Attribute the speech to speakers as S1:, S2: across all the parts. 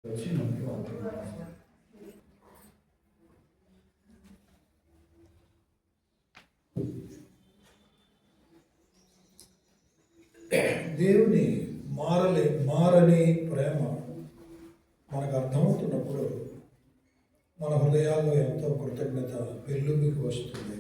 S1: వచ్చి మనకి వాక్యం. దేవుని మారని ప్రేమ మనకు అర్థమవుతున్నప్పుడు మన హృదయాల్లో ఎంతో కృతజ్ఞత పెళ్ళుమికి వస్తుంది.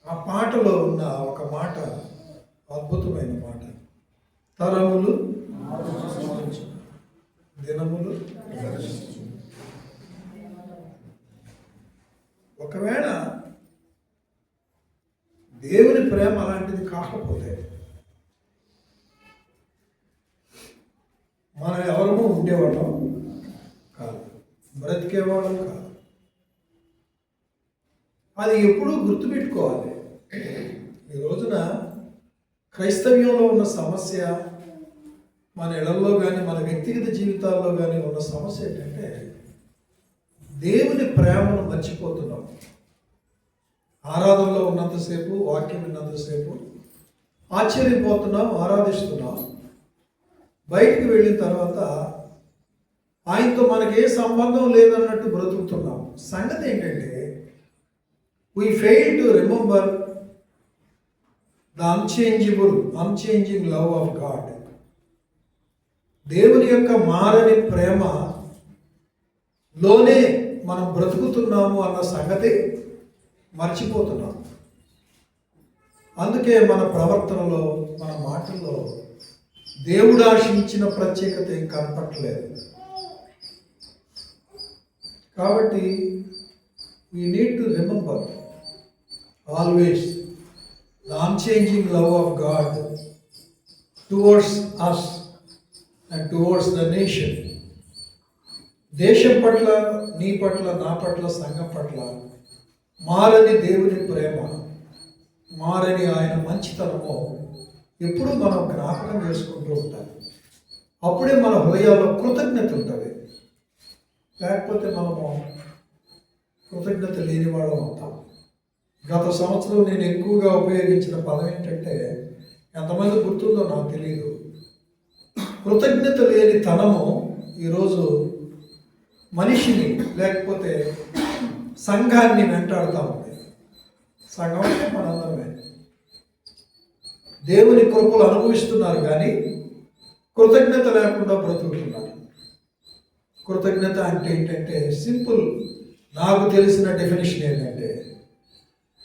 S1: ఆ పాటలో ఉన్న ఒక మాట అద్భుతమైన మాట. తరములు దినములు. ఒకవేళ దేవుని ప్రేమ అలాంటిది కాకపోతే మనం ఎవరము ఉండేవాళ్ళం కాదు, బ్రతికేవాళ్ళం కాదు. అది ఎప్పుడూ గుర్తుపెట్టుకోవాలి. ఈ రోజున క్రైస్తవ్యంలో ఉన్న సమస్య, మన ఇళ్లలో కానీ మన వ్యక్తిగత జీవితాల్లో కానీ ఉన్న సమస్య ఏంటంటే దేవుని ప్రేమను మర్చిపోతున్నాం. ఆరాధనలో ఉన్నంతసేపు, వాక్యం విన్నంతసేపు ఆశ్చర్యపోతున్నాం, ఆరాధిస్తున్నాం. బయటికి వెళ్ళిన తర్వాత ఆయనతో మనకి ఏ సంబంధం లేదన్నట్టు బ్రతుకుతున్నాం. సంగతి ఏంటంటే we fail to remember the unchanging love of God. దేవుని యొక్క మారని ప్రేమ లోనే మనం బ్రతుకుతున్నాము అన్న సంగతి మర్చిపోతున్నాం. అందుకే మన ప్రవర్తనలో, మన మాటల్లో దేవుడు ఆశించిన ప్రత్యేకత ఏం కనపట్టలేదు. కాబట్టి we need to remember always the unchanging love of God towards us and towards the nation. దేశం పట్ల, నీ పట్ల, నా పట్ల, సంఘం పట్ల మారని దేవుని ప్రేమ, మారని ఆయన మంచితనము ఎప్పుడూ మనం జ్ఞాపకం చేసుకుంటూ ఉంటాం. అప్పుడే మన హృదయాల్లో కృతజ్ఞత ఉంటుంది. లేకపోతే మనము కృతజ్ఞత లేని వాళ్ళం అవుతాం. గత సంవత్సరం నేను ఎక్కువగా ఉపయోగించిన పదం ఏంటంటే, ఎంతమంది గుర్తుందో నాకు తెలియదు, కృతజ్ఞత లేని తనము ఈరోజు మనిషిని లేకపోతే సంఘాన్ని వెంటాడుతూ ఉంది. సంఘం అంటే మనందరమే దేవుని కృపలు అనుభవిస్తున్నారు, కానీ కృతజ్ఞత లేకుండా బ్రతుకుతున్నారు. కృతజ్ఞత అంటే ఏంటంటే సింపుల్, నాకు తెలిసిన డెఫినేషన్ ఏంటంటే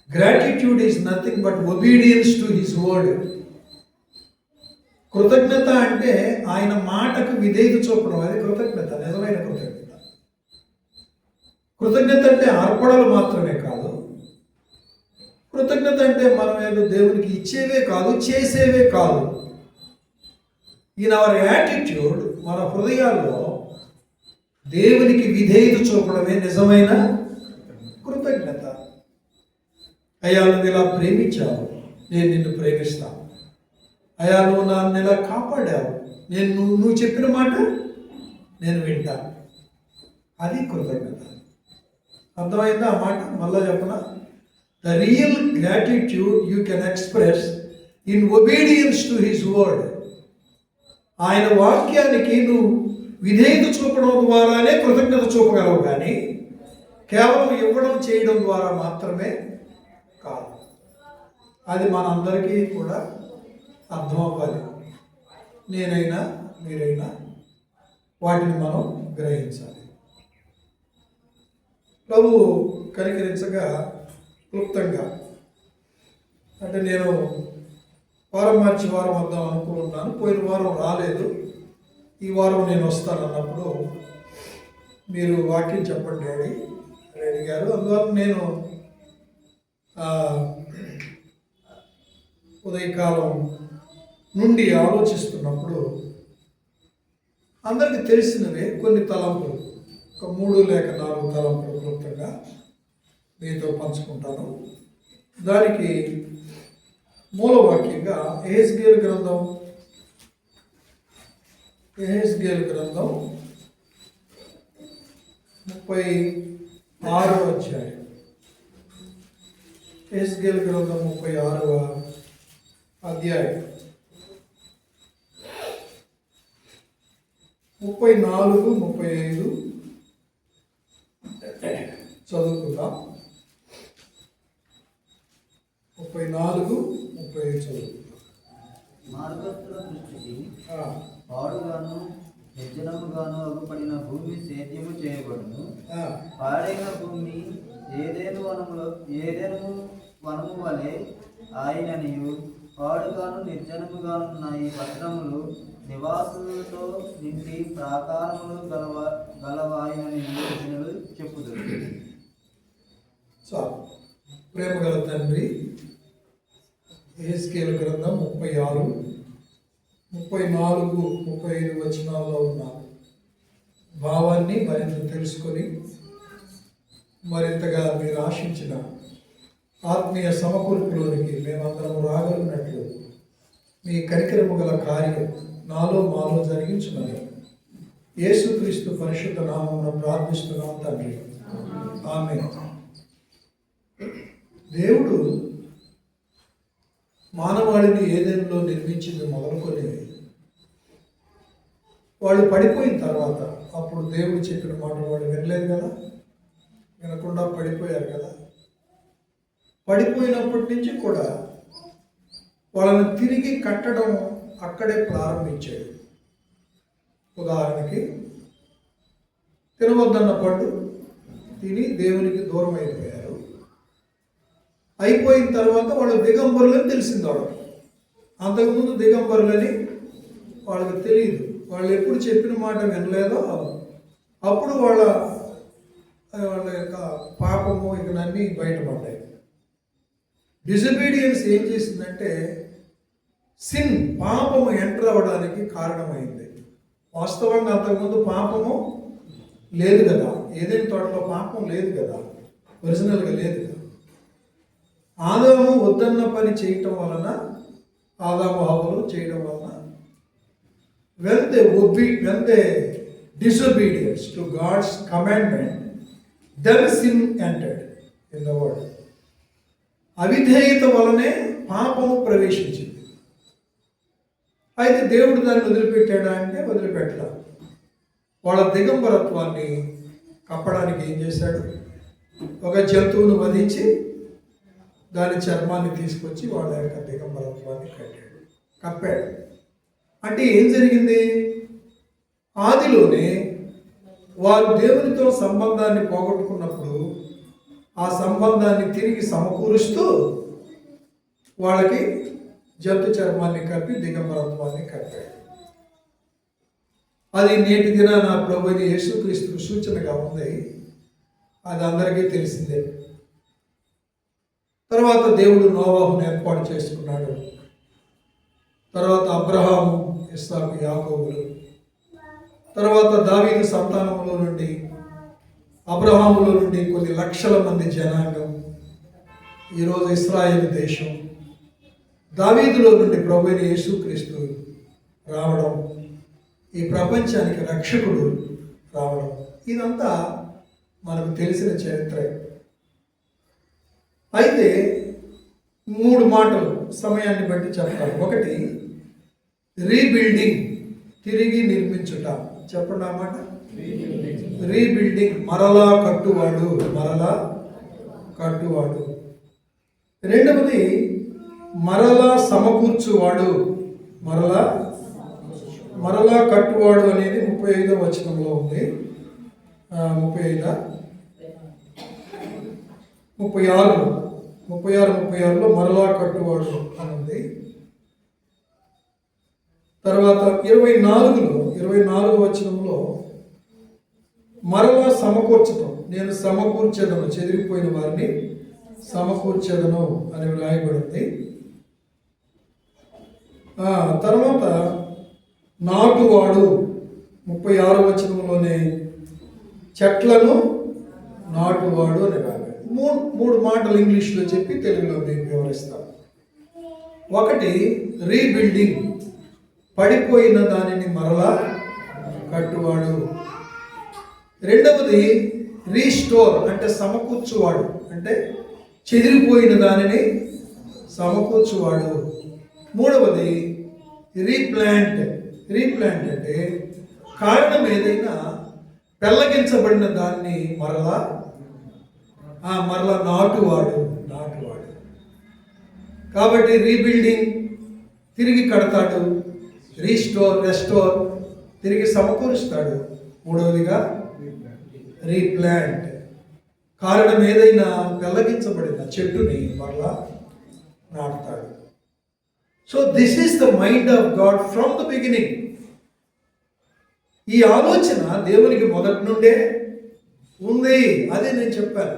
S1: gratitude is nothing but obedience to his word. కృతజ్ఞత అంటే ఆయన మాటకు విధేయత చూపడం, అది కృతజ్ఞత, నిజమైన కృతజ్ఞత. కృతజ్ఞత అంటే అర్పణలు మాత్రమే కాదు. కృతజ్ఞత అంటే మనం ఏదో దేవునికి ఇచ్చేవే కాదు, చేసేవే కాదు. ఇన్ అవర్ యాటిట్యూడ్, మన హృదయాల్లో దేవునికి విధేయత చూపడమే నిజమైన కృతజ్ఞత. అయ్యా నువ్వు ఇలా ప్రేమించావు, నేను నిన్ను ప్రేమిస్తాను. అయ్యా నువ్వు నన్ను ఇలా కాపాడావు, నువ్వు చెప్పిన మాట నేను వింటాను. అది కృతజ్ఞత. అర్థమైందా ఆ మాట? మళ్ళా చెప్పనా? The real gratitude you can express in obedience to his word. ఆయన వాక్యానికి నువ్వు విధేయత చూపడం ద్వారానే కృతజ్ఞత చూపగలవు, కానీ కేవలం ఇవ్వడం, చేయడం ద్వారా మాత్రమే కాదు. అది మనందరికీ కూడా అర్థం అవ్వాలి. నేనైనా మీరైనా వాటిని మనం గ్రహించాలి. ప్రభు కనికరించగా క్లుప్తంగా, అంటే నేను వారం మార్చి వారం వద్దాం అనుకుంటున్నాను. పోయిన వారం రాలేదు, ఈ వారం నేను వస్తాను అన్నప్పుడు మీరు వాక్యం చెప్పండి అని అడిగారు. అందువల్ల నేను ఉదయకాలం నుండి ఆలోచిస్తున్నప్పుడు అందరికీ తెలిసినవే కొన్ని తలంపులు, ఒక 3 లేక 4 తలంపులు క్లుప్తంగా మీతో పంచుకుంటాను. దానికి మూలవాక్యంగా యెహెజ్కేలు గ్రంథం యెహెజ్కేలు గ్రంథం 36వ అధ్యాయం. యెహెజ్కేలు గ్రంథం 36వ అధ్యాయం 34, 35 చదువుకుందాం. 34, 35 చదువుకుందాం.
S2: మార్గస్థుల దృష్టికి పాడుగాను నిర్జనముగాను అగుపడిన భూమి సేద్యము చేయబడును. పాడైన భూమి ఏదేను వనము వలె ఆయననియు, పాడుగాను నిర్జనముగానున్న ఈ పట్టణములు నివాసులతో నిండి ప్రాకారములు గలవాయనని జనులు చెప్పుదురు.
S1: ప్రేమ గల తండ్రి, యెహెజ్కేలు గ్రంథం 36, 34, 35 వచనాల్లో ఉన్న భావాన్ని మరింత తెలుసుకొని మరింతగా మీరు ఆశించిన ఆత్మీయ సమకూర్పులోనికి మేమందరం రాగలిగినట్లు మీ కనికరము గల కార్యం నాలో మాలో జరిగించుమని యేసుక్రీస్తు పరిశుద్ధ నామమున ప్రార్థిస్తున్నాం తండ్రి, ఆమేన్. దేవుడు మానవాళిని ఏదెన్లో నిర్మించింది మొదలుకొని వాళ్ళు పడిపోయిన తర్వాత అప్పుడు దేవుడు చెప్పిన మాటలు వాళ్ళు వినలేదు కదా, వినకుండా పడిపోయారు కదా. పడిపోయినప్పటి నుంచి కూడా వాళ్ళని తిరిగి కట్టడం అక్కడే ప్రారంభించాడు. ఉదాహరణకి, తినవద్దన్న పండు తిని దేవునికి దూరం అయిపోయారు. అయిపోయిన తర్వాత వాళ్ళు దిగంబరులని తెలిసింది వాళ్ళకి. అంతకుముందు దిగంబరులని వాళ్ళకి తెలియదు. వాళ్ళు ఎప్పుడు చెప్పిన మాట వినలేదో అప్పుడు వాళ్ళ యొక్క పాపము ఇకనన్నీ బయటపడ్డాయి. డిజబీడియన్స్ ఏం చేసిందంటే సిన్, పాపము ఎంటర్ అవ్వడానికి కారణమైంది. వాస్తవంగా అంతకుముందు పాపము లేదు కదా, ఏదైనా తోటలో పాపం లేదు కదా, ఒరిజినల్గా లేదు కదా. ఆదాము వద్దన్న పని చేయటం వలన, ఆదాము హవ్వలు చేయడం వలన, when they disobedience to God's commandment, then sin entered in the world. అవిధేయత వలనే పాపము ప్రవేశించింది. అయితే దేవుడు దాన్ని వదిలిపెట్టాడా అంటే వదిలిపెట్టలా. వాళ్ళ దిగంబరత్వాన్ని కప్పడానికి ఏం చేశాడు? ఒక జంతువును వధించి దాని చర్మాన్ని తీసుకొచ్చి వాళ్ళ యొక్క దిగంబరత్వాన్ని కప్పాడు. అంటే ఏం జరిగింది? ఆదిలోనే వారు దేవునితో సంబంధాన్ని పోగొట్టుకున్నప్పుడు ఆ సంబంధాన్ని తిరిగి సమకూరుస్తూ వాళ్ళకి జంతు చర్మాన్ని కప్పి దిగంబరత్వాన్ని కప్పాడు. అది నేటి దినాన ప్రభువైన యేసుక్రీస్తు సూచనగా ఉంది. అది అందరికీ తెలిసిందే. తర్వాత దేవుడు నోవాహును ఏర్పాటు చేసుకున్నాడు. తర్వాత అబ్రహాము, ఇస్సాకు, యాకోబులు, తర్వాత దావీదు సంతానంలో నుండి, అబ్రహాములో నుండి కొన్ని లక్షల మంది జనాంగం, ఈరోజు ఇశ్రాయేలు దేశం, దావీదులో నుండి ప్రభువైన యేసుక్రీస్తు రావడం, ఈ ప్రపంచానికి రక్షకుడు రావడం, ఇదంతా మనకు తెలిసిన చరిత్రే. అయితే 3 మాటలు సమయాన్ని బట్టి చెప్తాను. ఒకటి, రీబిల్డింగ్, తిరిగి నిర్మించుట. చెప్పండి ఆ మాట. రీబిల్డింగ్, మరలా కట్టువాడు, మరలా కట్టువాడు. రెండవది, మరలా సమకూర్చువాడు, మరలా కట్టువాడు అనేది 35వ వచనంలో ఉంది. 36లో మరలా కట్టువాడు అని ఉంది. తర్వాత 24వ వచనంలో మరలా సమకూర్చటం, నేను సమకూర్చదను, చెదిరిపోయిన వారిని సమకూర్చదను అని వ్రాయబడింది. తర్వాత నాటువాడు 36వ వచనంలోనే చెట్లను నాటువాడు అని రాయాలి. 3 మాటలు ఇంగ్లీష్లో చెప్పి తెలుగులో మీకు వివరిస్తాను. ఒకటి, రీబిల్డింగ్, పడిపోయిన దానిని మరలా కట్టువాడు. రెండవది రీస్టోర్ అంటే సమకూర్చువాడు, అంటే చెదిరిపోయిన దానిని సమకూర్చువాడు. మూడవది రీప్లాంట్. రీప్లాంట్ అంటే కారణం ఏదైనా పెళ్ళగించబడిన దాన్ని మరలా నాటువాడు. కాబట్టి రీబిల్డింగ్ తిరిగి కడతాడు, రెస్టోర్ తిరిగి సమకూరుస్తాడు. మూడవదిగా రీప్లాంట్, కారణం ఏదైనా పెళ్ళగించబడిన చెట్టుని మరలా నాటుతాడు. So this is the mind of God from the beginning. ఈ ఆలోచన దేవునికి మొదటి నుండే ఉంది. అదే నేను చెప్పాను,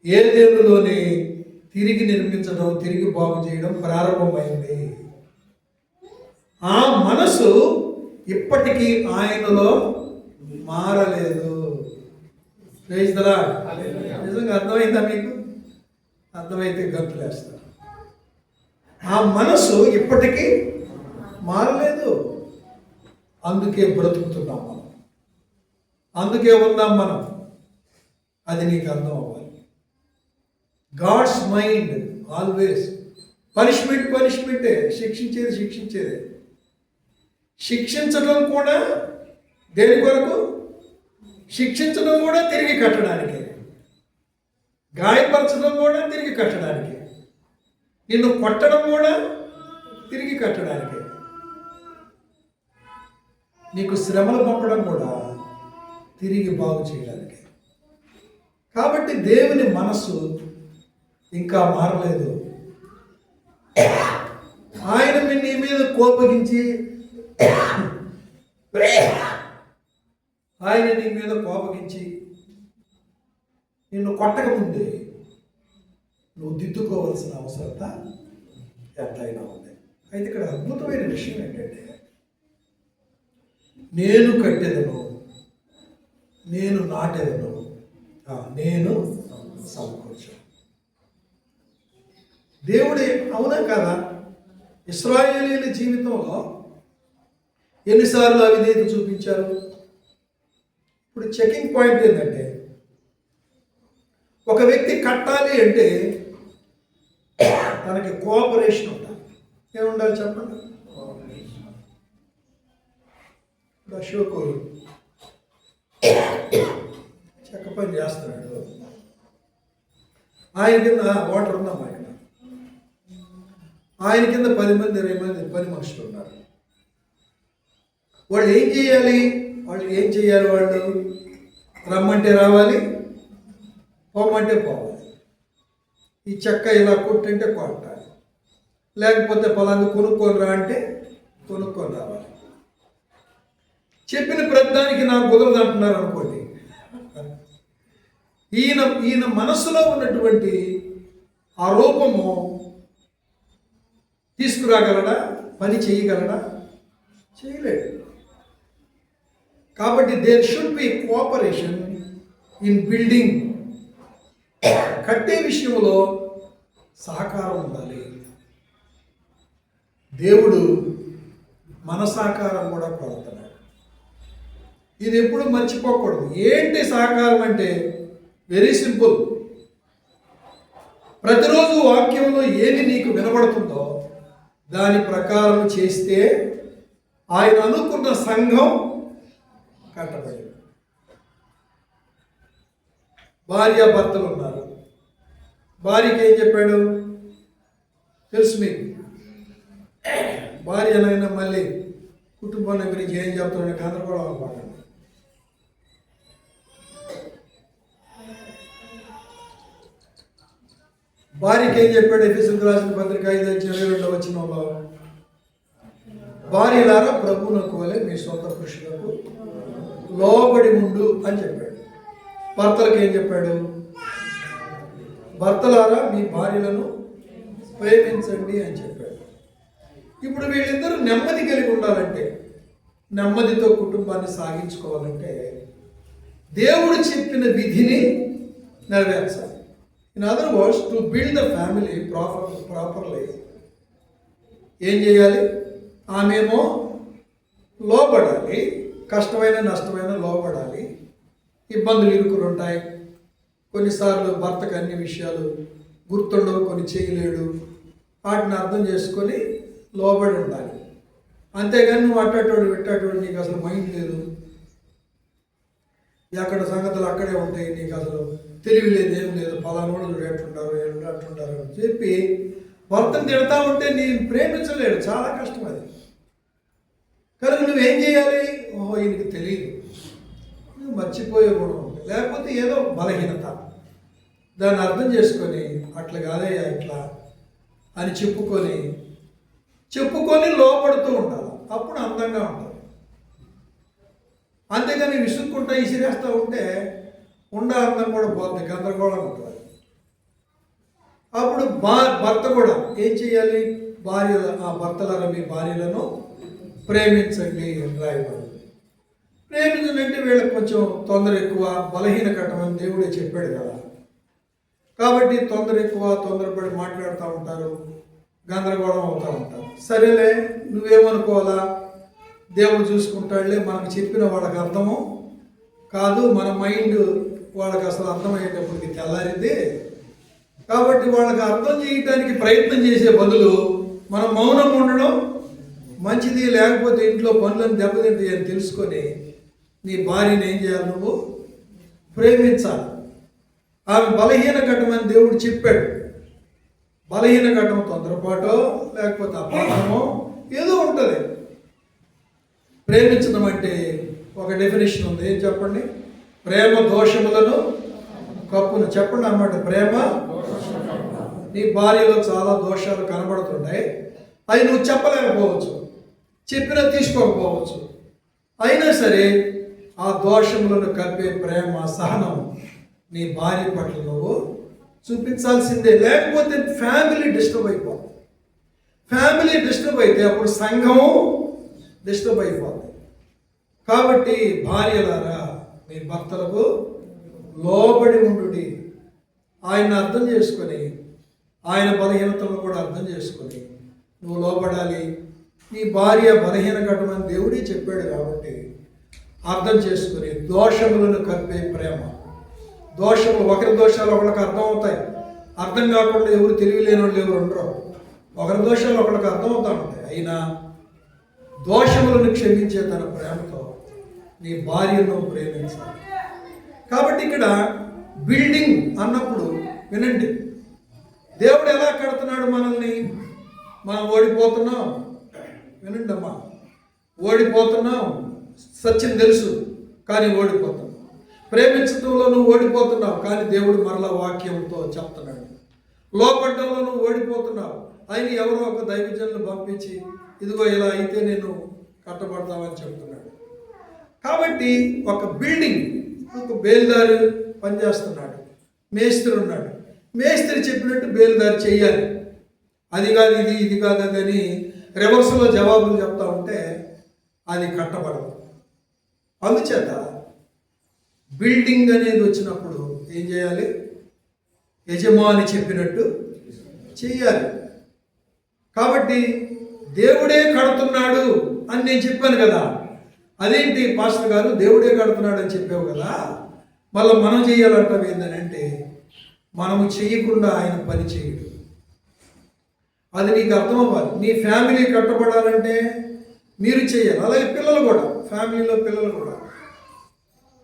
S1: ఏదేనులోనే తిరిగి నిర్మించడం, తిరిగి బాగు చేయడం ప్రారంభమైంది. ఆ మనసు ఇప్పటికీ ఆయనలో మారలేదు. నిజంగా అర్థమైందా మీకు? అర్థమైతే గంతులేస్తారు. ఆ మనసు ఇప్పటికీ మారలేదు. అందుకే బ్రతుకుతున్నాం మనం, అందుకే ఉన్నాం మనం. అది నీకు అర్థం అవ్వాలి. గాడ్స్ మైండ్ ఆల్వేస్ పనిష్మెంటే, శిక్షించేదే. శిక్షించడం కూడా దేని కొరకు? శిక్షించడం కూడా తిరిగి కట్టడానికి, గాయపరచడం కూడా తిరిగి కట్టడానికి, నిన్ను కొట్టడం కూడా తిరిగి కట్టడానికి, నీకు శ్రమలు పంపడం కూడా తిరిగి బాగు చేయడానికి. కాబట్టి దేవుని మనస్సు ఇంకా మారలేదు. ఆయన నీ మీద కోపగించి నిన్ను కొట్టకముందే నువ్వు దిద్దుకోవాల్సిన అవసరత ఎంతైనా ఉంది. అయితే ఇక్కడ అద్భుతమైన విషయం ఏంటంటే, నేను కట్టెదను, నేను నాటెదను, నేను సమకూర్చు. దేవుడే, అవునా కదా? ఇశ్రాయేలీయుల జీవితంలో ఎన్నిసార్లు అవిధేయత చూపించారు? ఇప్పుడు చెకింగ్ పాయింట్ ఏంటంటే, ఒక వ్యక్తి కట్టాలి అంటే తనకి కోఆపరేషన్ ఉండాలి. ఏముండాలి చెప్పండి? అశోకు చెక్క పని చేస్తున్నాడు, ఆయన కింద వాటర్ ఉందమ్మా, ఆయన కింద 10 మంది 20 మంది పని మనుషులు ఉన్నారు. వాళ్ళు ఏం చేయాలి? వాళ్ళు రమ్మంటే రావాలి, పోమంటే పోవాలి. ఈ చెక్క ఇలా కొట్టంటే కొట్టాలి, లేకపోతే పలాంటి కొనుక్కొని రా అంటే కొనుక్కొని రావాలి. చెప్పిన ప్రతిదానికి నాకు కుదరదు అంటున్నారు అనుకోండి. ఈయన మనస్సులో ఉన్నటువంటి ఆ రూపము తీసుకురాగలడా? పని చేయగలడా? చేయలేడు. కాబట్టి there should be cooperation in building. కట్టే విషయంలో సహకారం ఉండాలి. దేవుడు మన సహకారం కూడా కోరుతున్నాడు. ఇది ఎప్పుడు మర్చిపోకూడదు. ఏంటి సహకారం అంటే వెరీ సింపుల్. ప్రతిరోజు వాక్యంలో ఏది నీకు వినబడుతుందో దాని ప్రకారం చేస్తే ఆయన అనుకున్న సంఘం కట్టబడింది. భార్యాభర్తలు ఉన్నారు. భార్యకి ఏం చెప్పాడు తెలుసు మీకు? భార్య అనైనా మళ్ళీ కుటుంబం గురించి ఏం చెప్తాడని గందరగోళం అనమాట. భార్యకి ఏం చెప్పాడు? ఎఫెసీయులకు రాసిన పత్రిక 5:22 వచనంలో, భార్యలారా ప్రభువునకు వలె మీ సొంత పురుషులకు లోబడి ఉండు అని చెప్పాడు. భర్తలకు ఏం చెప్పాడు? భర్తలారా మీ భార్యలను ప్రేమించండి అని చెప్పాడు. ఇప్పుడు వీళ్ళిద్దరూ నెమ్మది కలిగి ఉండాలంటే, నెమ్మదితో కుటుంబాన్ని సాగించుకోవాలంటే దేవుడు చెప్పిన విధిని నెరవేర్చాలి. In other words, to build the family properly ఏం చేయాలి? ఆమెమో లోబడాలి, కష్టమైన నష్టమైన లోబడాలి. ఇబ్బందులు ఇరుకులు ఉంటాయి. కొన్నిసార్లు భర్తకు అన్ని విషయాలు గుర్తుండవు, కొన్ని చేయలేడు. వాటిని అర్థం చేసుకొని లోబడి ఉండాలి. అంతేగాని నువ్వు అట్టాటోడు పెట్టాటోడు, నీకు అసలు మైండ్ లేదు, ఎక్కడ సంగతులు అక్కడే ఉంటాయి, నీకు అసలు తెలివి లేదు, ఏం లేదు, పలానోడు చూడు ఎట్టుంటారు అట్టుంటారు అని చెప్పి భర్తను తిడతా ఉంటే నేను ప్రేమించలేడు. చాలా కష్టం అది. కనుక నువ్వేం చేయాలి? ఓహో, ఈయనకి తెలియదు, నువ్వు మర్చిపోయే గుణం ఉంది, లేకపోతే ఏదో బలహీనత, దాన్ని అర్థం చేసుకొని అట్లా కాదయ్యా ఇట్లా అని చెప్పుకొని లోపడుతూ ఉండాలి. అప్పుడు అందంగా ఉంటుంది. అంతేగాని విసుక్కుంటా ఇసిరేస్తూ ఉంటే అందం కూడా పోతుంది, గందరగోళం ఉంటుంది. అప్పుడు భర్త కూడా ఏం చేయాలి? ఆ భర్తలారా మీ భార్యలను ప్రేమించండి అని రాయబడింది. ప్రేమించనంటే వీళ్ళకి కొంచెం తొందర ఎక్కువ, బలహీన కట్టమని దేవుడే చెప్పాడు కదా. కాబట్టి తొందర ఎక్కువ, తొందరపడి మాట్లాడుతూ ఉంటారు, గందరగోళం అవుతూ ఉంటారు. సరేలే, నువ్వేమనుకోవాలా, దేవుడు చూసుకుంటాడులే, మనకు చెప్పిన వాళ్ళకి అర్థము కాదు, మన మైండ్ వాళ్ళకి అసలు అర్థమయ్యేటప్పటికి తెల్లారింది. కాబట్టి వాళ్ళకి అర్థం చేయడానికి ప్రయత్నం చేసే బదులు మనం మౌనం ఉండడం మంచిది. లేకపోతే ఇంట్లో పనులను దెబ్బతింటాయి అని తెలుసుకొని నీ భార్యను ఏం చేయాలి? నువ్వు ప్రేమించాలి. ఆమె బలహీన ఘట్టమని దేవుడు చెప్పాడు. బలహీన ఘట్టం తొందరపాటో లేకపోతే అపార్థమో ఏదో ఉంటుంది. ప్రేమించడం అంటే ఒక డెఫినేషన్ ఉంది. ఏం చెప్పండి? ప్రేమ దోషములను కప్పును. చెప్పండి అన్నమాట. ప్రేమ, నీ భార్యలో చాలా దోషాలు కనబడుతున్నాయి, అవి నువ్వు చెప్పలేకపోవచ్చు, చెప్పినా తీసుకోకపోవచ్చు. అయినా సరే ఆ దోషములను కప్పే ప్రేమ, సహనం నీ భార్య పట్ల నువ్వు చూపించాల్సిందే. లేకపోతే ఫ్యామిలీ డిస్టర్బ్ అయిపోతుంది. ఫ్యామిలీ డిస్టర్బ్ అయితే అప్పుడు సంఘము డిస్టర్బ్ అయిపోతుంది. కాబట్టి భార్యలారా మీ భర్తలకు లోబడి ఉండుడి. ఆయన అర్థం చేసుకొని, ఆయన బలహీనతలను కూడా అర్థం చేసుకొని నువ్వు లోబడాలి. నీ భార్య బలహీన ఘటమని దేవుడే చెప్పాడు కాబట్టి అర్థం చేసుకుని దోషములను కప్పే ప్రేమ. దోషములు, ఒకరి దోషాలు ఒకరికి అర్థం అవుతాయి. అర్థం కాకుండా ఎవరు తెలివిలేని వాళ్ళు ఎవరు ఉండరు. ఒకరి దోషాలు ఒకరికి అర్థం అవుతా ఉంటాయి. అయినా దోషములను క్షమించే తన ప్రేమతో నీ భార్యను ప్రేమించాలి. కాబట్టి ఇక్కడ బిల్డింగ్ అన్నప్పుడు వినండి, దేవుడు ఎలా కడుతున్నాడు మనల్ని. మనం ఓడిపోతున్నాం, వినండి అమ్మా, ఓడిపోతున్నాం, సత్యం తెలుసు కానీ ఓడిపోతున్నాం. ప్రేమించడంలో నువ్వు ఓడిపోతున్నావు కానీ దేవుడు మరలా వాక్యంతో చెప్తున్నాడు. లోపడ్డంలో నువ్వు ఓడిపోతున్నావు, ఆయన ఎవరో ఒక దైవజనులు పంపించి ఇదిగో ఇలా అయితే నేను కట్టబడతామని చెప్తున్నాడు. కాబట్టి ఒక బిల్డింగ్, ఒక బేల్దారి పనిచేస్తున్నాడు, మేస్త్రి ఉన్నాడు. మేస్త్రి చెప్పినట్టు బేల్దారి చెయ్యాలి. అది కాదు ఇది, ఇది కాదు అది అని రివర్స్లో జవాబులు చెప్తా ఉంటే అది కట్టబడదు. అందుచేత బిల్డింగ్ అనేది వచ్చినప్పుడు ఏం చేయాలి? యజమాని చెప్పినట్టు చెయ్యాలి. కాబట్టి దేవుడే కడుతున్నాడు అని నేను చెప్పాను కదా. అదేంటి పాస్టర్ గారు, దేవుడే కడుతున్నాడు అని చెప్పావు కదా, మళ్ళీ మనం చేయాలంటావు ఏంటంటే, మనము చేయకుండా ఆయన పని చేయడు. అది నీకు అర్థం అవ్వాలి. నీ ఫ్యామిలీ కట్టబడాలంటే మీరు చేయాలి. అలాగే పిల్లలు కూడా, ఫ్యామిలీలో పిల్లలు కూడా,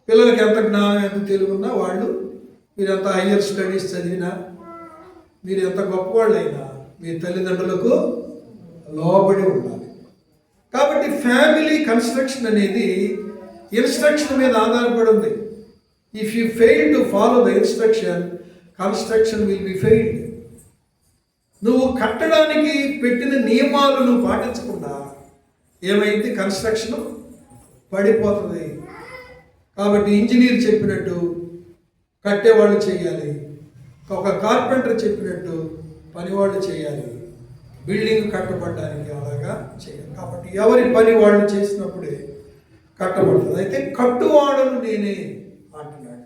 S1: పిల్లలకి ఎంత జ్ఞానం ఎంత తెలుగున్నా వాళ్ళు, మీరు ఎంత హయ్యర్ స్టడీస్ చదివినా, మీరు ఎంత గొప్పవాళ్ళైనా మీ తల్లిదండ్రులకు లోబడి ఉండాలి. కాబట్టి ఫ్యామిలీ కన్స్ట్రక్షన్ అనేది ఇన్స్ట్రక్షన్ మీద ఆధారపడి ఉంది. If you fail to follow the instruction, construction will be failed. నువ్వు కట్టడానికి పెట్టిన నియమాలు నువ్వు పాటించకుండా ఏమైంది? కన్స్ట్రక్షన్ పడిపోతుంది. కాబట్టి ఇంజనీర్ చెప్పినట్టు కట్టేవాళ్ళు చేయాలి, ఒక కార్పెంటర్ చెప్పినట్టు పనివాళ్ళు చేయాలి, బిల్డింగ్ కట్టబడడానికి అలాగా చేయాలి. కాబట్టి ఎవరి పని వాళ్ళు చేసినప్పుడే కట్టబడుతుంది. అయితే కట్టువాడను నేనే అంటున్నాడు.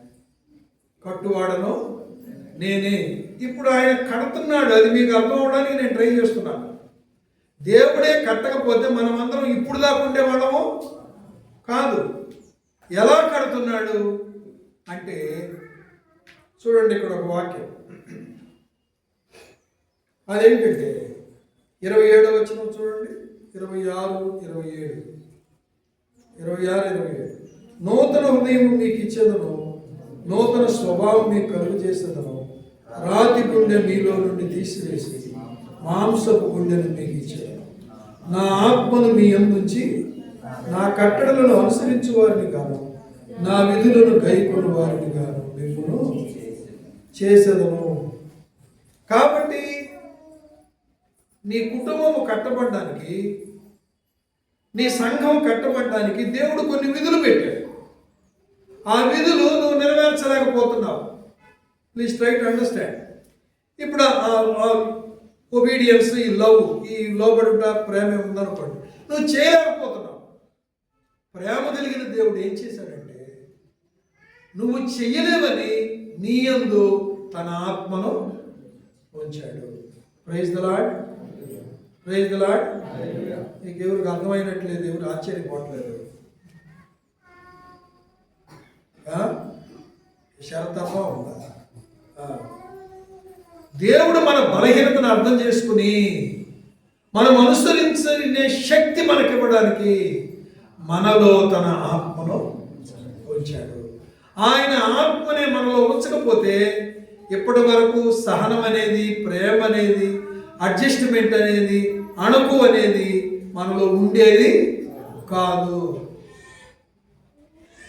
S1: కట్టువాడను నేనే. ఇప్పుడు ఆయన కడుతున్నాడు, అది మీకు అర్థం అవడానికి నేను ట్రై చేస్తున్నాను. దేవుడే కట్టకపోతే మనమందరం ఇప్పుడు దాకా ఉండేవాళ్ళము కాదు. ఎలా కడుతున్నాడు అంటే చూడండి, ఇక్కడ ఒక వాక్యం. అదేంటంటే 27వ వచనం చూడండి, 26, 27. నూతన హృదయం మీకు ఇచ్చేదను, నూతన స్వభావం మీకు కలుగు చేసేదను, రాతి గుండె మీలో నుండి తీసివేసి మాంసపు గుండెను మీకు ఇచ్చేదను. నా ఆత్మను మీ యందుంచి నా కట్టడలను అనుసరించు వారిని గాను, నా విధులను గైకొను వారిని గాను మిమ్మును చేసేదను. కాబట్టి నీ కుటుంబము కట్టబడడానికి, నీ సంఘం కట్టబడడానికి దేవుడు కొన్ని విధులు పెట్టాడు. ఆ విధులు నువ్వు నెరవేర్చలేకపోతున్నావు. Please try to understand. ఇప్పుడు ఒబీడియన్స్, ఈ లోబడుట, ప్రేమ ఉందనుకోండి, నువ్వు చేయలేకపోతున్నావు. ప్రేమ కలిగిన దేవుడు ఏం చేశాడంటే, నువ్వు చెయ్యలేవని నీ యందు తన ఆత్మను ఉంచాడు. Praise the Lord, praise the Lord. నీకు ఎవరికి అర్థమైనట్లేదు, ఎవరు ఆశ్చర్యపోవట్లేదు. షరతమా ఉందా? దేవుడు మన బలహీనతను అర్థం చేసుకుని మనం అనుసరించే శక్తి మనకివ్వడానికి మనలో తన ఆత్మను ఉంచాడు. ఆయన ఆత్మనే మనలో ఉంచకపోతే ఇప్పటి వరకు సహనం అనేది, ప్రేమ అనేది, అడ్జస్ట్మెంట్ అనేది, అణుకు అనేది మనలో ఉండేది కాదు.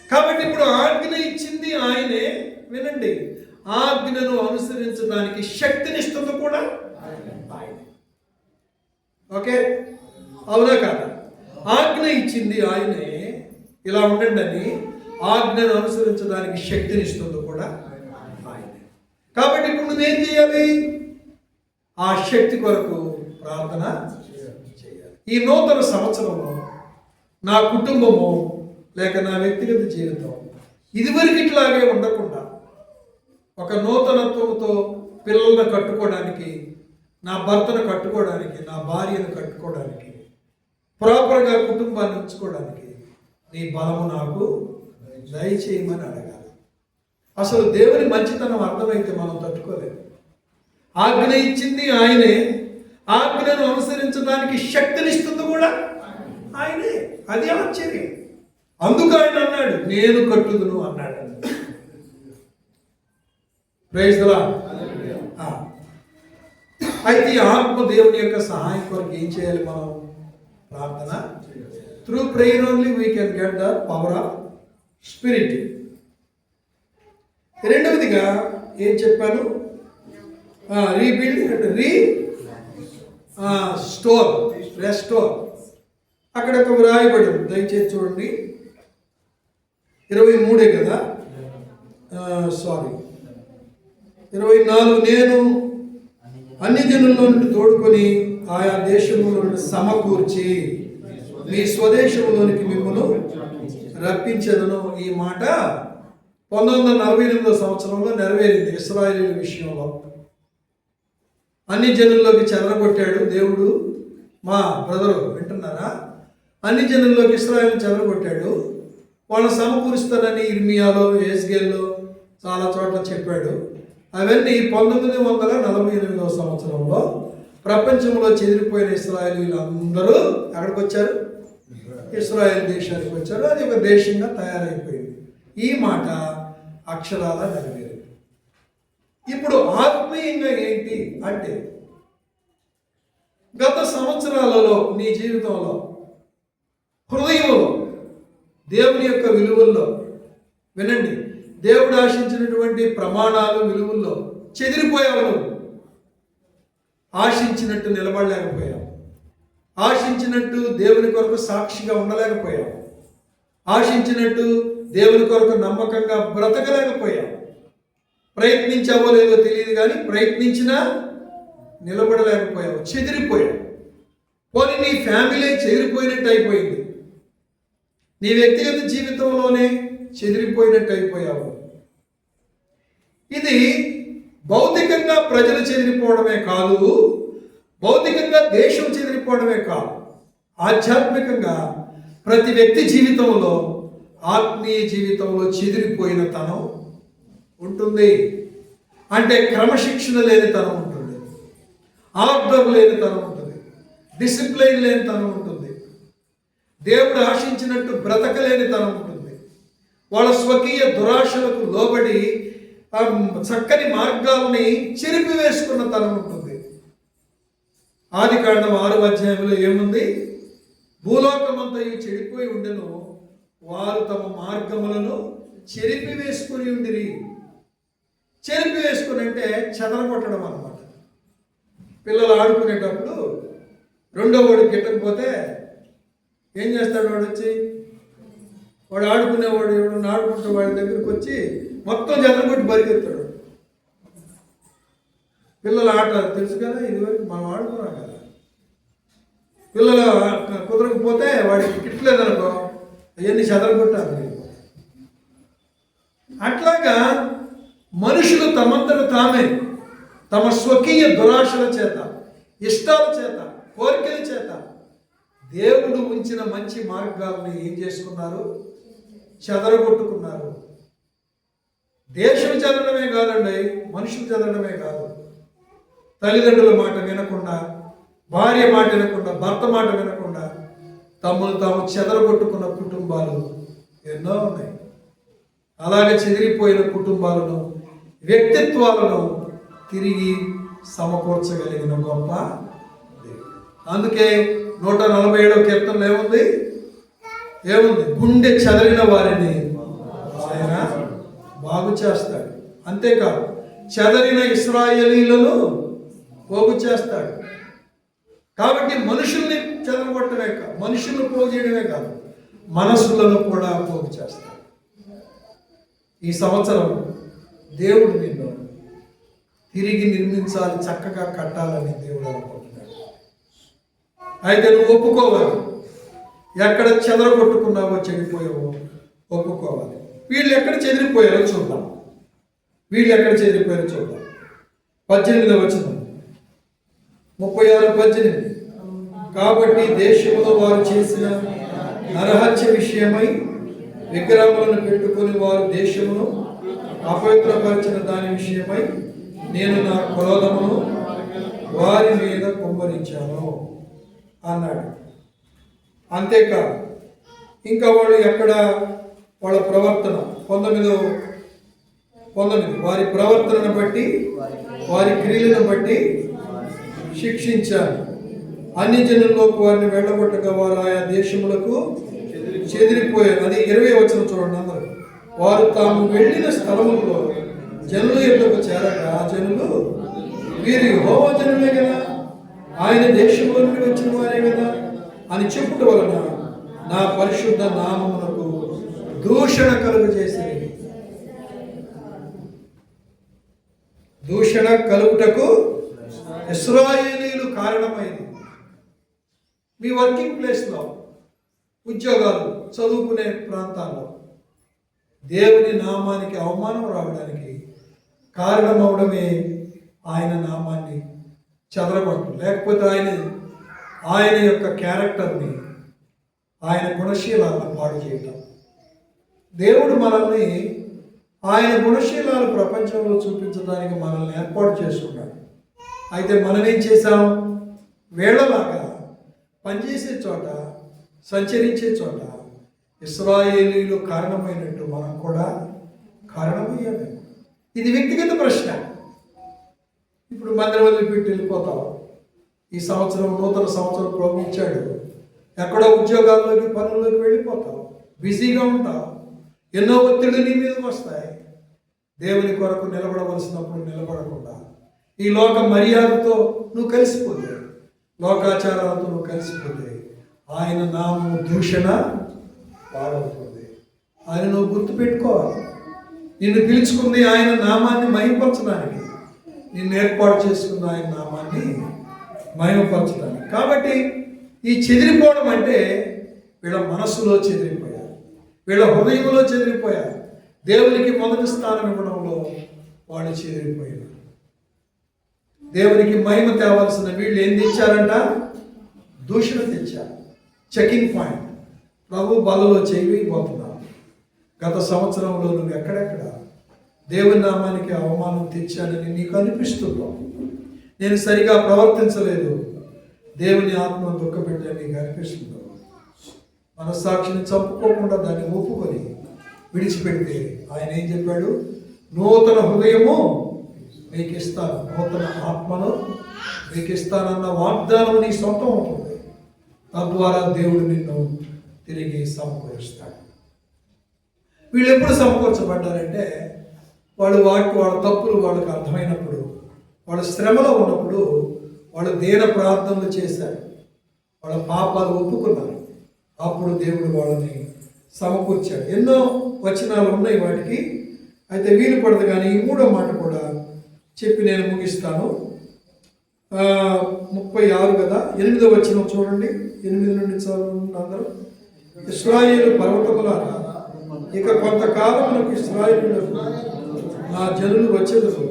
S1: కాబట్టి ఇప్పుడు ఆజ్ఞ ఇచ్చింది ఆయనే. వినండి, ఆజ్ఞను అనుసరించడానికి శక్తినిస్తుంది కూడా ఆయనే. ఓకే, అవునా కాదా? ఆజ్ఞ ఇచ్చింది ఆయనే, ఇలా ఉండండి అని. ఆజ్ఞను అనుసరించడానికి శక్తినిస్తుంది కూడా ఆయనే. కాబట్టి ఇప్పుడు నువ్వేం చేయాలి? ఆ శక్తి కొరకు ప్రార్థన చేయాలి. ఈ నూతన సంవత్సరంలో నా కుటుంబము లేక నా వ్యక్తిగత జీవితం ఇదివరకు ఇట్లాగే ఉండకుండా ఒక నూతనత్వంతో పిల్లలను కట్టుకోవడానికి, నా భర్తను కట్టుకోవడానికి, నా భార్యను కట్టుకోవడానికి, ప్రాపర్గా కుటుంబాన్ని ఉంచుకోవడానికి నీ బలము నాకు దయచేయమని అడగాలి. అసలు దేవుని మంచితనం అర్థమైతే మనం తట్టుకోలేము. ఆజ్ఞ ఇచ్చింది ఆయనే, ఆజ్ఞను అనుసరించడానికి శక్తినిస్తుంది కూడా ఆయనే. అది ఆశ్చర్యం. అందుకు ఆయన అన్నాడు, నేను కట్టుదును అన్నాడు. Praise the Lord. అయితే ఈ ఆత్మ దేవుని యొక్క సహాయం కొరకు ఏం చేయాలి? మనం ప్రార్థన. Through prayer only we can get the power of spirit. రెండవదిగా ఏం చెప్పాను? Rebuild, restore. అక్కడ ఒక వ్రాయబడి ఉంది, దయచేసి చూడండి. 23 కదా, 24. నేను అన్ని జనుల్లో నుండి తోడుకొని ఆయా దేశముల నుండి సమకూర్చి మీ స్వదేశంలోనికి మిమ్మల్ని రప్పించదను. ఈ మాట 1948 సంవత్సరంలో నెరవేరింది. ఇశ్రాయేలీయుల విషయంలో అన్ని జనుల్లోకి చెదరగొట్టాడు దేవుడు. మా బ్రదరు వింటున్నారా? అన్ని జనుల్లోకి ఇశ్రాయేలుని చెదరగొట్టాడు. వాళ్ళని సమకూరుస్తానని ఇర్మియాలో, ఎస్గేల్లో చాలా చోట్ల చెప్పాడు. అవన్నీ 1948 సంవత్సరంలో ప్రపంచంలో చెదిరిపోయిన ఇశ్రాయేలీయులు అందరూ ఎక్కడికి వచ్చారు? ఇశ్రాయేల్ దేశానికి వచ్చారు. అది ఒక దేశంగా తయారైపోయింది. ఈ మాట అక్షరాల నెరవేరింది. ఇప్పుడు ఆత్మీయంగా ఏంటి అంటే, గత సంవత్సరాలలో నీ జీవితంలో, హృదయంలో, దేవుని యొక్క విలువల్లో, వినండి, దేవుడు ఆశించినటువంటి ప్రమాణాలు, విలువల్లో చెదిరిపోయావు. నువ్వు ఆశించినట్టు నిలబడలేకపోయావు. ఆశించినట్టు దేవుని కొరకు సాక్షిగా ఉండలేకపోయావు. ఆశించినట్టు దేవుని కొరకు నమ్మకంగా బ్రతకలేకపోయావు. ప్రయత్నించావో లేదో తెలియదు కానీ ప్రయత్నించినా నిలబడలేకపోయావు, చెదిరిపోయావు. పోనీ నీ ఫ్యామిలీ చెదిరిపోయినట్టు అయిపోయింది, నీ వ్యక్తిగత జీవితంలోనే చెదిరిపోయినట్టు అయిపోయావు. ఇది భౌతికంగా ప్రజలు చెదిరిపోవడమే కాదు, భౌతికంగా దేశం చెదిరిపోవడమే కాదు, ఆధ్యాత్మికంగా ప్రతి వ్యక్తి జీవితంలో, ఆత్మీయ జీవితంలో చెదిరిపోయిన తనం ఉంటుంది. అంటే క్రమశిక్షణ లేని తనం ఉంటుంది, ఆర్డర్ లేని తనం ఉంటుంది, డిసిప్లైన్ లేని తనం ఉంటుంది, దేవుడు ఆశించినట్టు బ్రతకలేని తనం ఉంటుంది. వాళ్ళ స్వకీయ దురాశలకు లోబడి చక్కని మార్గాల్ని చెరిపివేసుకున్న తనం ఉంటుంది. ఆదికాండం 6వ అధ్యాయంలో ఏముంది? భూలోకమంతయు చెడిపోయి ఉండెను, వారు తమ మార్గములను చెరిపివేసుకుని ఉండిరి. చెరిపివేసుకుని అంటే చెదరగొట్టడం అన్నమాట. పిల్లలు ఆడుకునేటప్పుడు రెండో వాడు గిట్టకపోతే ఏం చేస్తాడు? వాడు వచ్చి, వాడు ఆడుకునేవాడు ఎవడన్నా ఆడుకుంటే వాడి దగ్గరికి వచ్చి మొత్తం చెదరగొట్టి పరిగెత్తాడు. పిల్లల ఆట తెలుసు కదా, ఇదివరకు మనం ఆడుకున్నాం కదా. పిల్లలు కుదరకపోతే వాడికి కిట్లేదనుకో, అవన్నీ చెదరగొట్టాలి. అట్లాగా మనుషులు తమంతట తామే తమ స్వకీయ దురాశల చేత, ఇష్టాల చేత, కోరికల చేత దేవుడు ఉంచిన మంచి మార్గాలను ఏం చేసుకున్నారు? చెదరగొట్టుకున్నారు. దేశం చెదరడమే కాదండి, మనుషులు చెదరడమే కాదు. తల్లిదండ్రుల మాట వినకుండా, భార్య మాట వినకుండా, భర్త మాట వినకుండా తమను తాము చెదరగొట్టుకున్న కుటుంబాలు ఎన్నో ఉన్నాయి. అలాగే చెదిరిపోయిన కుటుంబాలను, వ్యక్తిత్వాలను తిరిగి సమకూర్చగలిగిన గొప్ప దేవుడు. అందుకే 147వ కీర్తనలో ఏముంది? గుండె చెదరిన వారిని ఆయన బాగు చేస్తాడు. అంతేకాదు, చెదరిన ఇశ్రాయేలీలను పోగు చేస్తాడు. కాబట్టి మనుషుల్ని చెదరగొట్టడమే కాదు, మనుషులను పోగు చేయడమే కాదు, మనసులను కూడా పోగు చేస్తాడు. ఈ సంవత్సరం దేవుడు నిన్ను తిరిగి నిర్మించాలి, చక్కగా కట్టాలని దేవుడు అనుకుంటున్నాడు. అయితే నువ్వు ఒప్పుకోవాలి. ఎక్కడ చెదరగొట్టుకున్నావో, చెడిపోయావో ఒప్పుకోవాలి. వీళ్ళు ఎక్కడ చెదిరిపోయారో చూద్దాం. 18వ వచనం, 36:18. కాబట్టి దేశంలో వారు చేసిన నరహత్య విషయమై విగ్రహములను పెట్టుకుని వారు దేశమును అపవిత్రపరిచిన దాని విషయమై నేను నా క్రోధమును వారి మీద కుమ్మరించాను అన్నాడు. అంతేకాదు, ఇంకా వాళ్ళు ఎక్కడ వాళ్ళ ప్రవర్తన 19 వారి ప్రవర్తనను బట్టి, వారి క్రియలను బట్టి శిక్షించాను. అన్ని జనుల్లోకి వారిని వెళ్ళగొట్టగా వారు ఆయా దేశములకు చెదిరిపోయారు. అది 20వ వచనం చూడండి అందరూ. వారు తాము వెళ్ళిన స్థలముల్లో జనుల ఎదుటకు చేరగా ఆ జనులు వీరు యెహోవా జనులే కదా, ఆయన దేశంలో నుండి వచ్చిన వారే కదా అని చెప్పుట వలన నా పరిశుద్ధ నామమునకు దూషణ కలుగజేసింది. దూషణ కలుగుటకు ఇశ్రాయేలీయులు కారణమైంది. మీ వర్కింగ్ ప్లేస్లో, ఉద్యోగాలు, చదువుకునే ప్రాంతాల్లో దేవుని నామానికి అవమానం రావడానికి కారణమవడమే ఆయన నామాన్ని చెదరగొట్టడం. లేకపోతే ఆయన యొక్క క్యారెక్టర్ని, ఆయన గుణశీలాలను పాడు చేయటం. దేవుడు మనల్ని ఆయన గుణశీలాలు ప్రపంచంలో చూపించడానికి మనల్ని ఏర్పాటు చేసుకున్నాడు. అయితే మనం ఏం చేశాం? వేళలాగా పనిచేసే చోట, సంచరించే చోట ఇశ్రాయేలీయులు కారణమైనట్టు మనం కూడా కారణమయ్యాము. ఇది వ్యక్తిగత ప్రశ్న. ఇప్పుడు మందిరం వదిలిపెట్టి వెళ్ళిపోతాం. ఈ సంవత్సరం నూతన సంవత్సరం ప్రభు ఇచ్చాడు. ఎక్కడో ఉద్యోగాల్లోకి, పనుల్లోకి వెళ్ళిపోతాం, బిజీగా ఉంటాం, ఎన్నో ఒత్తిళ్ళు నీ మీదకి వస్తాయి. దేవుని కొరకు నిలబడవలసినప్పుడు నిలబడకుండా, ఈ లోక మర్యాదతో నువ్వు కలిసిపోతే, లోకాచారాలతో నువ్వు కలిసిపోతే ఆయన నామము దూషణ పాడవుతుంది. ఆయన నువ్వు గుర్తుపెట్టుకోవాలి. నిన్ను పిలుచుకుంది ఆయన నామాన్ని మహిమపరచడానికి, నిన్ను ఏర్పాటు చేసుకున్న ఆయన నామాన్ని మహిమపరచడానికి. కాబట్టి ఈ చెదిరిపోవడం అంటే వీళ్ళ మనస్సులో చెదిరిపోయారు, వీళ్ళ హృదయంలో చెదిరిపోయారు. దేవునికి మొదటి స్థానం ఇవ్వడంలో వాళ్ళు చెదిరిపోయారు. దేవునికి మహిమ తేవాల్సిన వీళ్ళు ఏం తెచ్చారంట? దూషణ తెచ్చారు. Checking point. ప్రభు బలలో చేయబోతున్నావు. గత సంవత్సరంలో నువ్వు ఎక్కడెక్కడ దేవుని నామానికి అవమానం తెచ్చానని నీకు అనిపిస్తున్నావు. నేను సరిగా ప్రవర్తించలేదు, దేవుని ఆత్మ దుఃఖపెట్టాను నీకు అనిపిస్తున్నావు. మనస్సాక్షిని చంపుకోకుండా దాన్ని ఒప్పుకొని విడిచిపెడితే ఆయన ఏం చెప్పాడు? నూతన హృదయము మీకు ఇస్తాను, నూతన ఆత్మను మీకు ఇస్తానన్న వాగ్దానం నీ సొంతం అవుతుంది. తద్వారా దేవుడు నిన్ను తిరిగి సమకూరుస్తాడు. వీళ్ళు ఎప్పుడు సమకూర్చబడ్డారంటే వాళ్ళ తప్పులు వాళ్ళకి అర్థమైనప్పుడు, వాళ్ళ శ్రమలో ఉన్నప్పుడు వాళ్ళు దీన ప్రార్థనలు చేశారు, వాళ్ళ పాపాలు ఒప్పుకున్నారు. అప్పుడు దేవుడు వాళ్ళని సమకూర్చాడు. ఎన్నో వచనాలు ఉన్నాయి వాటికి, అయితే వీలు పడదు. కానీ ఈ మూడో మాట కూడా చెప్పి నేను ముగిస్తాను. 36 కదా, 8వ వచనం చూడండి. 8 నుండి చదువుతున్న అందరూ. ఇశ్రాయేలు పర్వతములారా, ఇక కొంతకాలమునకు ఇశ్రాయేలులకు నా జనులు వచ్చేందుకు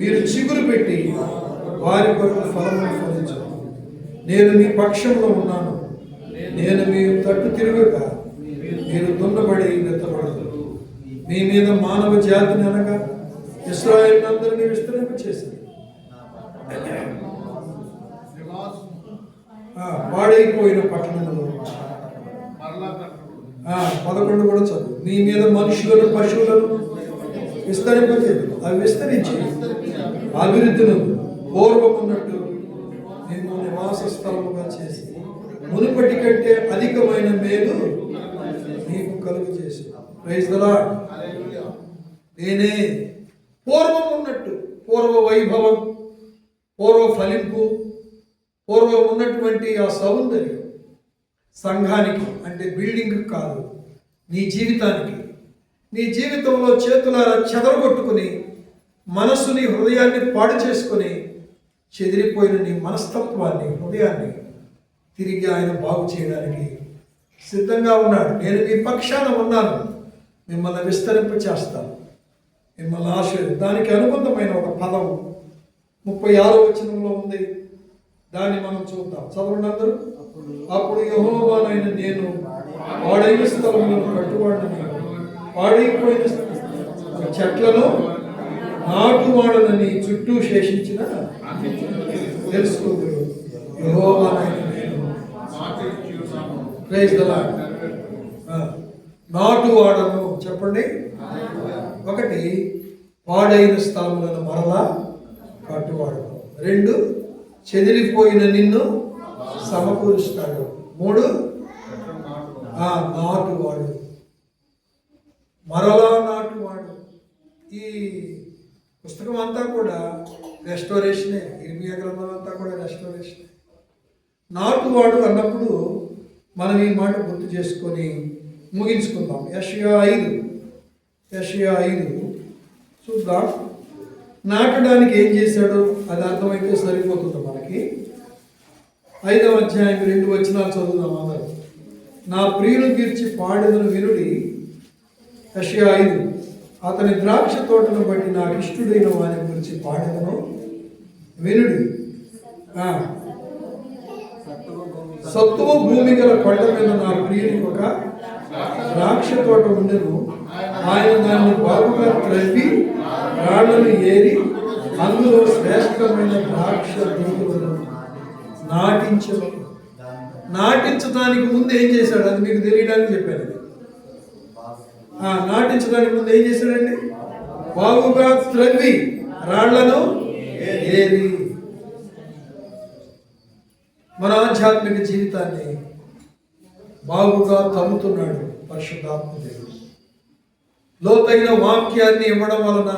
S1: మీరు చిగురు పెట్టి వారి కొరకు ఫలములు ఫలించు. నేను మీ పక్షంలో ఉన్నాను, నేను మీ తట్టు తిరుగుగా మీరు దున్నబడి నెత్తబడదు. మీ మీద మానవ జాతిని అనగా ఇశ్రాయేలు అందరినీ విస్తరింప చేసింది. పాడైపోయిన పట్టణంలో 11 కూడా చదువు. మీ మీద మనుషులను పశువులను విస్తరింపలేదు, అవి విస్తరించి అభివృద్ధిని పూర్వమున్నట్టు నిన్ను నివాస స్థలముగా చేసి మునుపటి కంటే అధికమైన మేలు నీకు కలుగు చేసి. Praise the Lord. నేనే పూర్వం ఉన్నట్టు, పూర్వ వైభవం, పూర్వ ఫలింపు, పూర్వం ఉన్నటువంటి ఆ సౌందర్యం సంఘానికి, అంటే బిల్డింగ్ కాదు, నీ జీవితానికి. నీ జీవితంలో చేతులారా చెదరగొట్టుకుని మనస్సుని హృదయాన్ని పాడు చేసుకుని చెదిరిపోయిన నీ మనస్తత్వాన్ని, హృదయాన్ని తిరిగి ఆయన బాగు చేయడానికి సిద్ధంగా ఉన్నాడు. నేను మీ పక్షాన ఉన్నాను, మిమ్మల్ని విస్తరింప చేస్తాను, మిమ్మల్ని దానికి అనుబంధమైన ఒక పదం 36వ వచనంలో ఉంది. దాన్ని మనం చూద్దాం. చదవండి అందరూ. అప్పుడు యెహోవానైన నేను పాడైన స్థలములను కట్టువాడని, పాడైపోయిన చెట్లను నాటువాడనని చుట్టూ శేషించిన తెలుసుకోదు. యెహోవానైన నేను. Praise the lord. నాటువాడను చెప్పండి. ఒకటి, పాడైన స్థలములను మరలా కట్టువాడు. 2, చెదిరిపోయిన నిన్ను సమకూరుస్తాడు. 3, నాటువాడు, మరలా నాటువాడు. ఈ పుస్తకం అంతా కూడా రెస్టోరేషనే. ఇర్మియా గ్రంథం అంతా కూడా రెస్టోరేషనే. నాటువాడు అన్నప్పుడు మనం ఈ మాట గుర్తు చేసుకొని ముగించుకుందాం. యెషయా 5 చూద్దాం. నాటడానికి ఏం చేశాడు అది అర్థమైతే సరిపోతుంది మనకి. 5వ అధ్యాయం 2 వచనాలు చదువుదాం అందరూ. నా ప్రియులు గీర్చి పాడెదను వినుడి. యెషయా 5. అతని ద్రాక్ష తోటను బట్టి నాకు ఇష్టుడైన వాని గురించి పాడెదను వినుడి. సత్తువ భూమి గల కొండ మీద నా ప్రియునికి ఒక ద్రాక్ష తోట ఉండెను. ఆయన దాన్ని బాగుగా త్రవ్వి రాళ్లను ఏరి అందులో శ్రేష్టమైన ద్రాక్ష తీగలను నాటించను. నాటించడానికి ముందు ఏం చేశాడు అది మీకు తెలియడానికి చెప్పాను. నాటించడానికి ముందు ఏం చేశాడండి? బాగుగా త్రవ్వి రాళ్లను ఏరి. మన ఆధ్యాత్మిక జీవితాన్ని బాగుగా తవ్వుతున్నాడు పరిశుద్ధాత్మ దేవుడు. లోతైన వాక్యాన్ని ఇవ్వడం వలన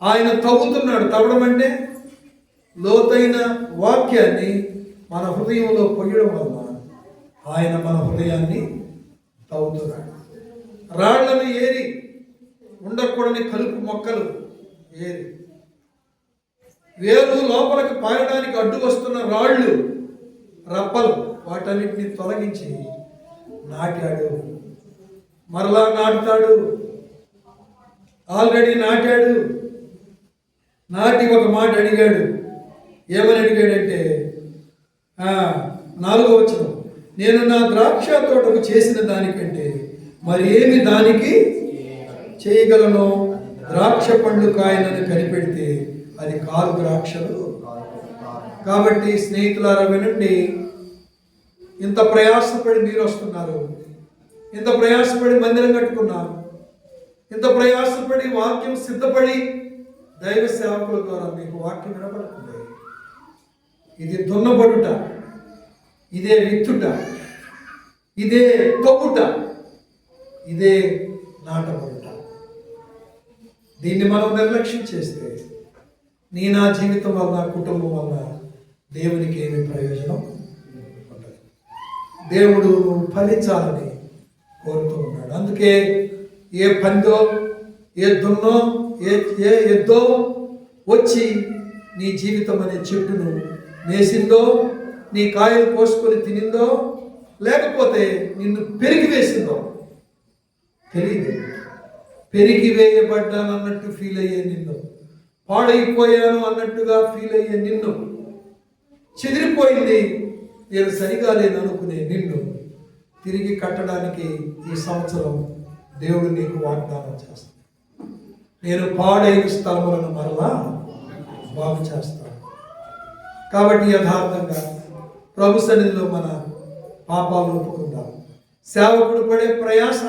S1: ఆయన తవ్వుతున్నాడు. తవ్వడం అంటే లోతైన వాక్యాన్ని మన హృదయంలో పొయ్యడం వలన ఆయన మన హృదయాన్ని తవ్వుతున్నాడు. రాళ్లను ఏరి, ఉండకూడని కలుపు మొక్కలు ఏరి, వేరు లోపలికి పారడానికి అడ్డు వస్తున్న రాళ్ళు, రప్పలు, వాటన్నిటిని తొలగించి నాటాడు. మరలా నాటుతాడు. ఆల్రెడీ నాటాడు. నాటి ఒక మాట అడిగాడు. ఏమని అడిగాడంటే 4వ వచనం, నేను నా ద్రాక్ష తోటకు చేసిన దానికంటే మరి ఏమి దానికి చేయగలను? ద్రాక్ష పండ్లు కాయలను కనిపెడితే అది కారు ద్రాక్షలు. కాబట్టి స్నేహితులారా వినండి, ఇంత ప్రయాసపడి మీరు వస్తున్నారు, ఇంత ప్రయాసపడి మందిరం కట్టుకున్నారు, ఇంత ప్రయాసపడి వాక్యం సిద్ధపడి దైవ సేవకుల ద్వారా మీకు వాక్యం వినబడుతుంది. ఇది దున్నబడుట, ఇదే విత్తుట, ఇదే తొక్కుట, ఇదే నాటబడుట. దీన్ని మనం నిర్లక్ష్యం చేస్తే నా జీవితం వల్ల, కుటుంబం వల్ల దేవునికి ఏమి ప్రయోజనం ఉండదు. దేవుడు ఫలించాలని కోరుతూ ఉన్నాడు. అందుకే ఏ పందో, ఏ దున్నో, ఏ ఎద్దో వచ్చి నీ జీవితం అనే చెట్టును వేసిందో, నీ కాయలు కోసుకొని తినిందో, లేకపోతే నిన్ను పెరిగి వేసిందో తెలియదు. పెరిగి వేయబడ్డాను అన్నట్టు ఫీల్ అయ్యే నిన్ను, పాడైపోయాను అన్నట్టుగా ఫీల్ అయ్యే నిన్ను, చెదిరిపోయింది నేను సరిగా లేను అనుకునే నిన్ను తిరిగి కట్టడానికి ఈ సంవత్సరం దేవుడు నీకు వాగ్దానం చేస్తాడు. నేను పాడైన స్థలములను మరలా బాగు చేస్తాను. కాబట్టి యథార్థంగా ప్రభు సన్నిధిలో మన పాపాలు ఒప్పుకుందాం. సేవకుడు పడే ప్రయాస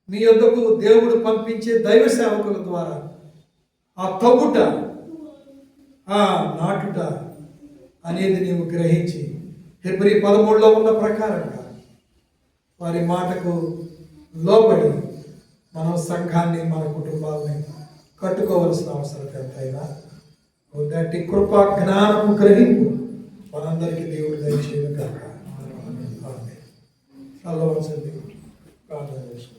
S1: మీ యొద్దకు దేవుడు పంపించే దైవ సేవకుల ద్వారా ఆ తగ్గుట, ఆ నాటుట అనేది నీవు గ్రహించి హెబ్రీ 13లో ఉన్న ప్రకారంగా వారి మాటకు లోబడి మనం సంఘాన్ని, మన కుటుంబాలని కట్టుకోవలసిన అవసరం ఎంతైనా. దాటి కృపా జ్ఞానము గ్రహింపు మనందరికీ దేవుడు దయచేయను కాక. ప్రార్థన చేసుకోండి.